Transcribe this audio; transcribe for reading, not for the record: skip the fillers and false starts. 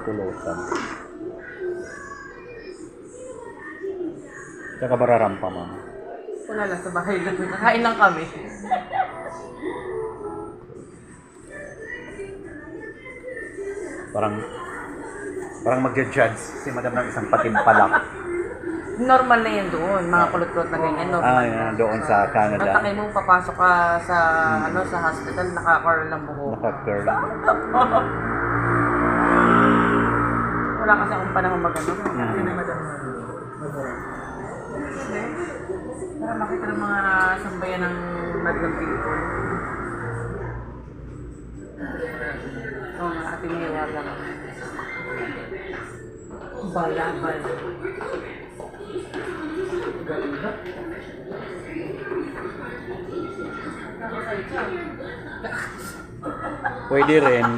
Pulutan. Tsaka bararampa, ma'am. Wala lang, sa bahay lang. Nakain lang kami. Parang magja-judge si madam ng isang patimpalak. Normal na yan doon, mga kulot-kulot na ganyan. Normal yan, doon sa Canada. Natakay mo, papasok ka sa, sa hospital, naka-curl ng buhok. Naka-curl. Wala kasi akong panahon magano. Para makita ng mga sambayan ng madlang people. Oo nga, ating nilaga. Balabal. Pwede rin.